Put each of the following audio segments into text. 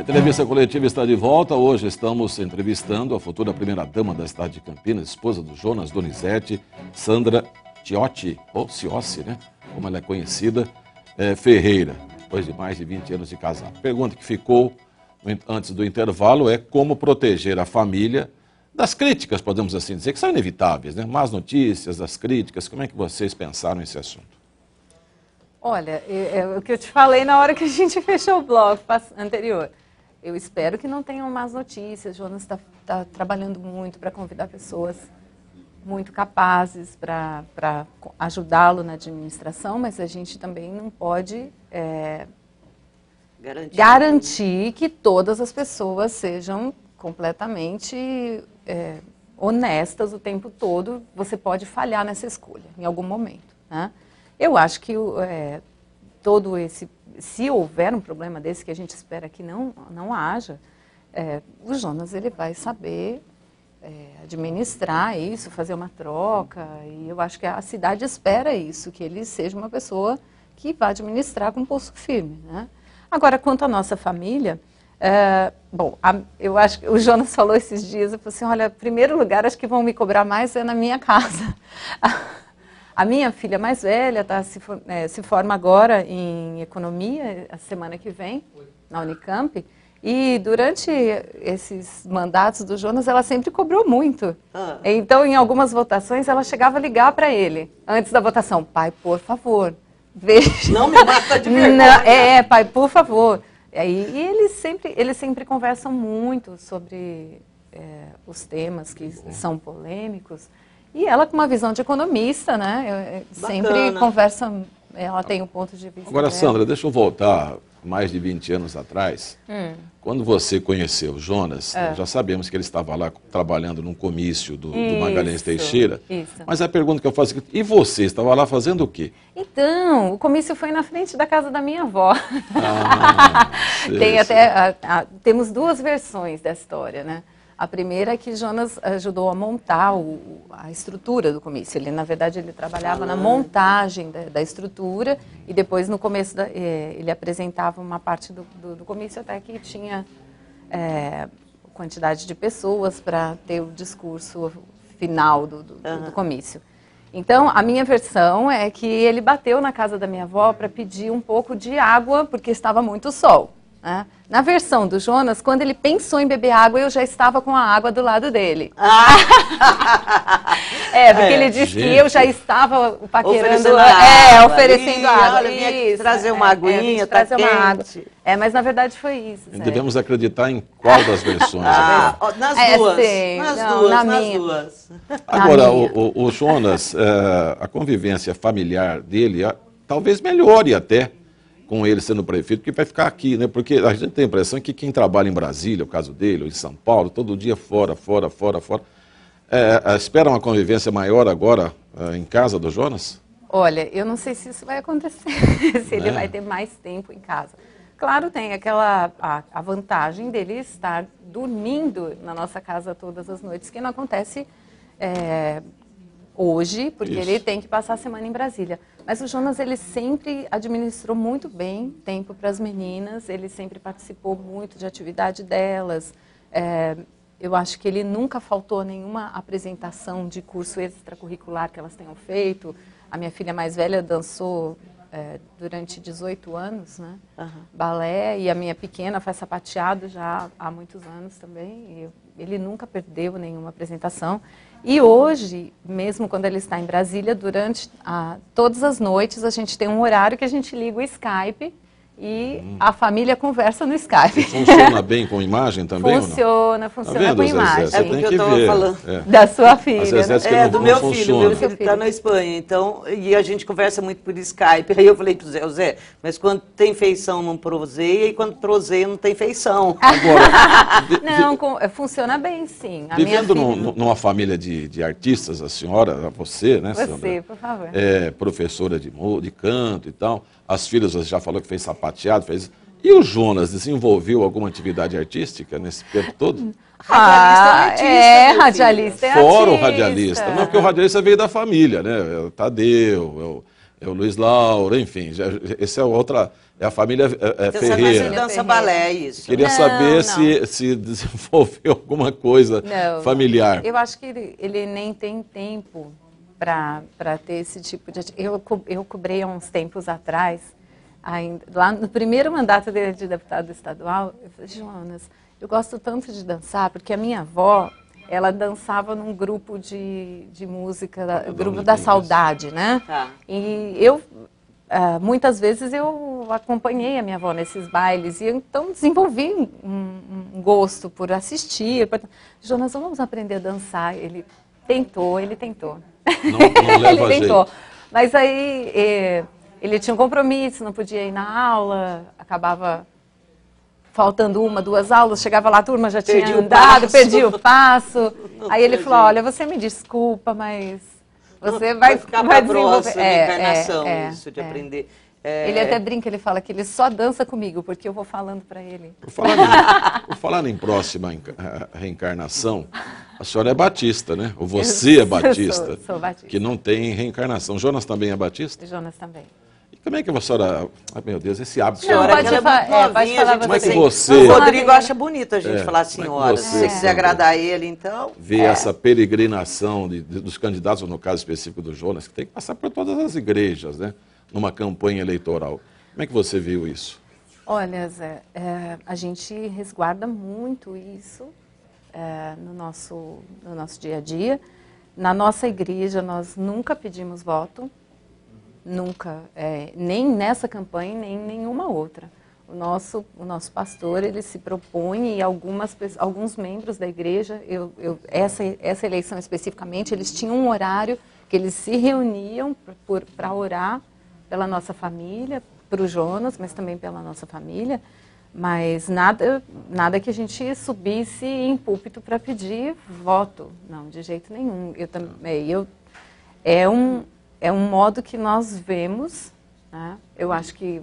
Entrevista coletiva está de volta. Hoje estamos entrevistando a futura primeira-dama da cidade de Campinas, esposa do Jonas Donizete, Sandra Ciotti, ou Ciossi, né? Como ela é conhecida, Ferreira, depois de mais de 20 anos de casado. A pergunta que ficou antes do intervalo é como proteger a família das críticas, podemos assim dizer, que são inevitáveis, né? Más notícias, das críticas. Como é que vocês pensaram nesse assunto? Olha, é o que eu te falei na hora que a gente fechou o blog anterior. Eu espero que não tenham más notícias. O Jonas está trabalhando muito para convidar pessoas muito capazes para ajudá-lo na administração, mas a gente também não pode garantir que todas as pessoas sejam completamente honestas o tempo todo. Você pode falhar nessa escolha em algum momento, né? Eu acho que se houver um problema desse, que a gente espera que não haja, o Jonas ele vai saber administrar isso, fazer uma troca, e eu acho que a cidade espera isso, que ele seja uma pessoa que vá administrar com pulso firme, né? Agora, quanto à nossa família, eu acho que o Jonas falou esses dias, eu falei assim, olha, em primeiro lugar, acho que vão me cobrar mais na minha casa. A minha filha mais velha se forma agora em economia, a semana que vem, na Unicamp, e durante esses mandatos do Jonas, ela sempre cobrou muito. Então, em algumas votações, ela chegava a ligar para ele, antes da votação, pai, por favor, veja. Não me mata de vergonha. Pai, por favor. E eles sempre conversam muito sobre os temas que são polêmicos. E ela, com uma visão de economista, né? Sempre conversa, ela tem um ponto de vista. Agora, Sandra, deixa eu voltar mais de 20 anos atrás. Quando você conheceu o Jonas, já sabemos que ele estava lá trabalhando num comício do Magalhães Teixeira. Isso. Mas a pergunta que eu faço é, e você estava lá fazendo o quê? Então, o comício foi na frente da casa da minha avó. Temos duas versões da história, né? A primeira é que Jonas ajudou a montar a estrutura do comício. Ele, na verdade, ele trabalhava na montagem da estrutura e depois, no começo, ele apresentava uma parte do comício até que tinha quantidade de pessoas para ter o discurso final do comício. Então, a minha versão é que ele bateu na casa da minha avó para pedir um pouco de água, porque estava muito sol. Na versão do Jonas, quando ele pensou em beber água, eu já estava com a água do lado dele. Porque ele disse que eu já estava paquerando, oferecendo água. Olha, trazer uma aguinha, trazer uma água. Mas na verdade foi isso. Devemos acreditar em qual das versões? Nas duas. Nas duas. Agora, o Jonas, a convivência familiar dele, talvez melhore até com ele sendo prefeito, porque vai ficar aqui, né? Porque a gente tem a impressão que quem trabalha em Brasília, o caso dele, ou em São Paulo, todo dia fora. Espera uma convivência maior agora em casa do Jonas? Olha, eu não sei se isso vai acontecer, se ele vai ter mais tempo em casa. Claro, tem a vantagem dele estar dormindo na nossa casa todas as noites, que não acontece hoje, porque ele tem que passar a semana em Brasília. Mas o Jonas, ele sempre administrou muito bem tempo para as meninas, ele sempre participou muito de atividade delas. Eu acho que ele nunca faltou a nenhuma apresentação de curso extracurricular que elas tenham feito. A minha filha mais velha dançou durante 18 anos, né? Balé, e a minha pequena faz sapateado já há muitos anos também. Ele nunca perdeu nenhuma apresentação. E hoje, mesmo quando ele está em Brasília, durante todas as noites, a gente tem um horário que a gente liga o Skype e a família conversa no Skype. E funciona bem com imagem também? Funciona tá com imagem. Zezé? Porque eu estava falando da sua filha. Do meu filho. Meu filho está na Espanha, então, e a gente conversa muito por Skype. Aí eu falei para o Zé, mas quando tem feição não proseia e quando proseia não tem feição. Agora, funciona bem, sim. Vivendo numa família de artistas, a senhora, você, né, Sandra? Você, por favor. Professora de canto e tal. As filhas, você já falou que fez sapateado, fez... E o Jonas desenvolveu alguma atividade artística nesse tempo todo? Radialista é Fora artista. o radialista. Não, porque o radialista veio da família, né? O Tadeu, É o Luiz Laura, enfim. Esse é outra... É a família Ferreira. Você dança balé, isso. Queria saber se desenvolveu alguma coisa familiar. Eu acho que ele nem tem tempo para ter esse tipo de... Eu cobrei há uns tempos atrás, lá no primeiro mandato dele de deputado estadual, eu falei, Jonas, eu gosto tanto de dançar, porque a minha avó, ela dançava num grupo de música, grupo da saudade, né? Tá. E muitas vezes eu acompanhei a minha avó nesses bailes, e então desenvolvi um gosto por assistir. Jonas, vamos aprender a dançar. Ele tentou. Não leva ele tentou. jeito. Mas aí ele tinha um compromisso, não podia ir na aula, acabava faltando 1, 2 aulas, chegava lá, a turma já tinha andado, perdi o passo. Aí ele falou, olha, você me desculpa, mas você vai ficar vai para a próxima encarnação, isso de aprender. Ele até brinca, ele fala que ele só dança comigo, porque eu vou falando para ele. Por falar em próxima reencarnação, a senhora é batista, né? Ou você é batista, sou batista. Que não tem reencarnação. Jonas também é batista? Jonas também. E como é que a senhora... Ai, meu Deus, esse hábito... Não, pode falar como é que você... O Rodrigo acha bonito a gente falar senhora. Você, se quiser agradar ele, então... Ver essa peregrinação dos candidatos, no caso específico do Jonas, que tem que passar por todas as igrejas, né? Numa campanha eleitoral. Como é que você viu isso? Olha, Zé, a gente resguarda muito isso no nosso dia a dia. Na nossa igreja, nós nunca pedimos voto, nunca, nem nessa campanha, nem em nenhuma outra. O nosso pastor, ele se propõe, e alguns membros da igreja, essa eleição especificamente, eles tinham um horário que eles se reuniam para orar pela nossa família, para o Jonas, mas também pela nossa família, mas nada que a gente subisse em púlpito para pedir voto, não, de jeito nenhum. É um modo que nós vemos, né? Eu acho que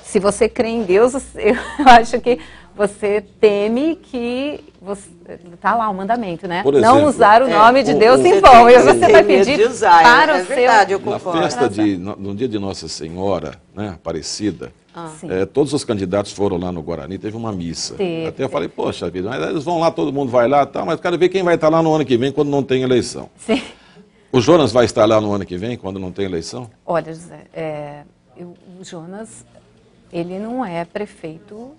se você crê em Deus, eu acho que você teme que está lá o mandamento, né? Por exemplo, não usar o nome de Deus em vão. E você vai pedir para o seu... verdade, eu concordo. Na festa no dia de Nossa Senhora, né, Aparecida, Sim. Todos os candidatos foram lá no Guarani, teve uma missa. Teve. Até eu falei, poxa vida, mas eles vão lá, todo mundo vai lá, tá, mas quero ver quem vai estar lá no ano que vem, quando não tem eleição. Sim. O Jonas vai estar lá no ano que vem, quando não tem eleição? Olha, José, o Jonas, ele não é prefeito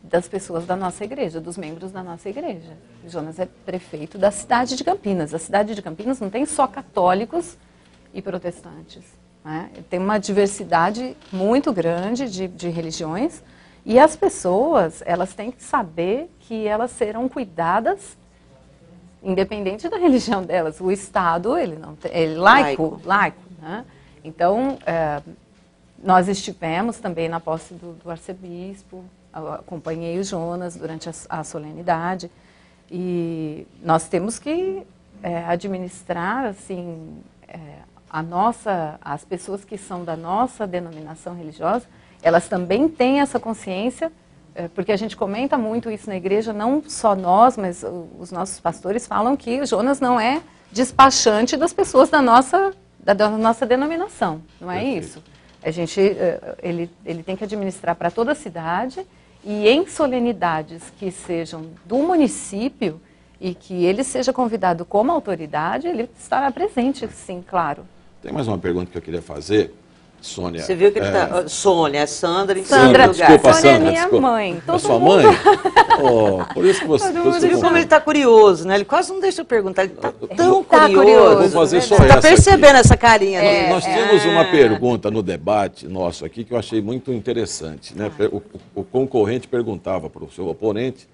das pessoas da nossa igreja, dos membros da nossa igreja. O Jonas é prefeito da cidade de Campinas. A cidade de Campinas não tem só católicos e protestantes, né? Tem uma diversidade muito grande de religiões, e as pessoas, elas têm que saber que elas serão cuidadas independente da religião delas. O Estado, ele não é laico, né? Então, nós estivemos também na posse do arcebispo, acompanhei o Jonas durante a solenidade, e nós temos que administrar, assim, as pessoas que são da nossa denominação religiosa, elas também têm essa consciência, porque a gente comenta muito isso na igreja, não só nós, mas os nossos pastores falam que o Jonas não é despachante das pessoas da nossa denominação, não é isso? Ele tem que administrar para toda a cidade, e em solenidades que sejam do município e que ele seja convidado como autoridade, ele estará presente, sim, claro. Tem mais uma pergunta que eu queria fazer, Sônia. Você viu que ele está... Sônia, é Sandra, em Sandra, lugar. Desculpa, Sônia é Sandra, minha desculpa. mãe. É sua mãe? Oh, por isso que você... Você viu como ele está curioso, né? Ele quase não deixa eu perguntar. Ele está tão tá curioso. Vou fazer só Você está essa percebendo aqui. essa carinha? Nós tínhamos uma pergunta no debate nosso aqui que eu achei muito interessante, né? O concorrente perguntava para o seu oponente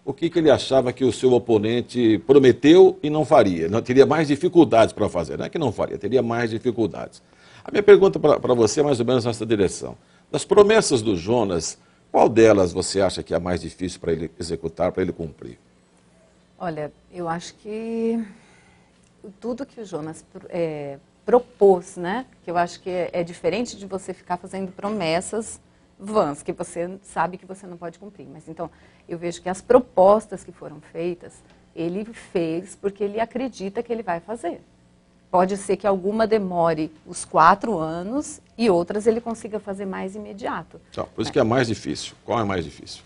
o que ele achava que o seu oponente prometeu e não faria. Não, teria mais dificuldades para fazer. Não é que não faria, teria mais dificuldades. A minha pergunta para você é mais ou menos nessa direção. Das promessas do Jonas, qual delas você acha que é a mais difícil para ele executar, para ele cumprir? Olha, eu acho que tudo que o Jonas propôs, né? Que eu acho que é diferente de você ficar fazendo promessas vãs, que você sabe que você não pode cumprir. Mas então, eu vejo que as propostas que foram feitas, ele fez porque ele acredita que ele vai fazer. pode ser que alguma demore os 4 anos e outras ele consiga fazer mais imediato. Então, por isso que é mais difícil. Qual é mais difícil?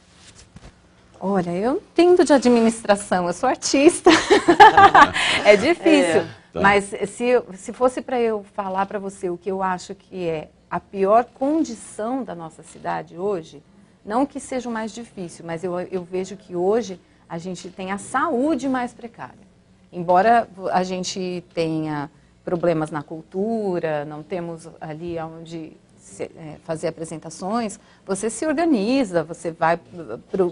Olha, eu entendo de administração, eu sou artista. É difícil. Tá. Mas se fosse para eu falar para você o que eu acho que é a pior condição da nossa cidade hoje, não que seja o mais difícil, mas eu vejo que hoje a gente tem a saúde mais precária. Embora a gente tenha problemas na cultura, não temos ali onde fazer apresentações, você se organiza, você vai,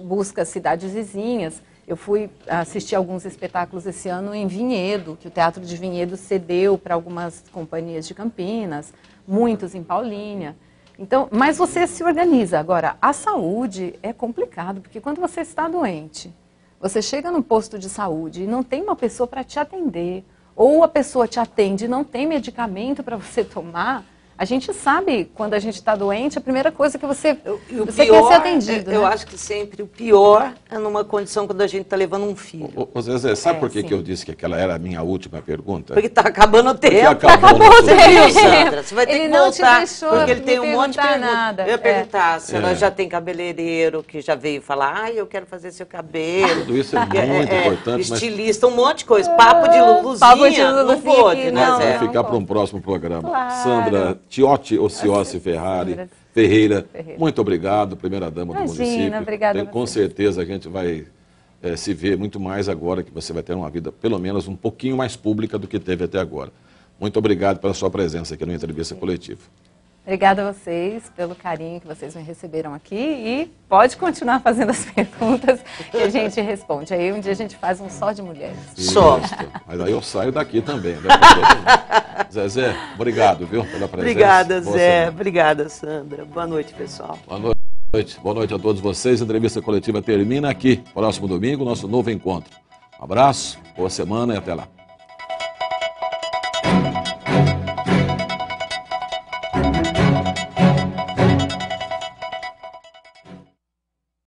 busca cidades vizinhas. Eu fui assistir alguns espetáculos esse ano em Vinhedo, que o Teatro de Vinhedo cedeu para algumas companhias de Campinas, muitos em Paulínia. Então, mas você se organiza. Agora, a saúde é complicado, porque quando você está doente, você chega num posto de saúde e não tem uma pessoa para te atender, ou a pessoa te atende e não tem medicamento para você tomar. A gente sabe, quando a gente está doente, a primeira coisa que você quer ser atendido. Eu acho que sempre o pior é numa condição quando a gente está levando um filho. Ô Zezé, sabe por que eu disse que aquela era a minha última pergunta? Porque está acabando o tempo. Acabou o tempo, Sandra. Você vai ter ele que voltar, não te deixou porque ele tem um monte de perguntas. Nada. Eu ia perguntar se ela já tem cabeleireiro, que já veio falar, eu quero fazer seu cabelo. Tudo isso é muito importante. Estilista, um monte de coisa. Papo de Luluzinha, não pode, né, Zé? Zé? Vai ficar para um próximo programa. Claro. Sandra Tiotti Ociossi Ferreira, muito obrigado, primeira-dama do município. Obrigada. Com certeza a gente vai se ver muito mais agora, que você vai ter uma vida, pelo menos, um pouquinho mais pública do que teve até agora. Muito obrigado pela sua presença aqui no Entrevista Coletiva. Obrigada a vocês pelo carinho que vocês me receberam aqui e pode continuar fazendo as perguntas que a gente responde. Aí um dia a gente faz um só de mulheres. Só. Mas aí eu saio daqui também. Né? Zezé, obrigado, viu, pela presença. Obrigada, Zé. Obrigada, Sandra. Boa noite, pessoal. Boa noite. Boa noite a todos vocês. A entrevista coletiva termina aqui. Próximo domingo, nosso novo encontro. Um abraço, boa semana e até lá.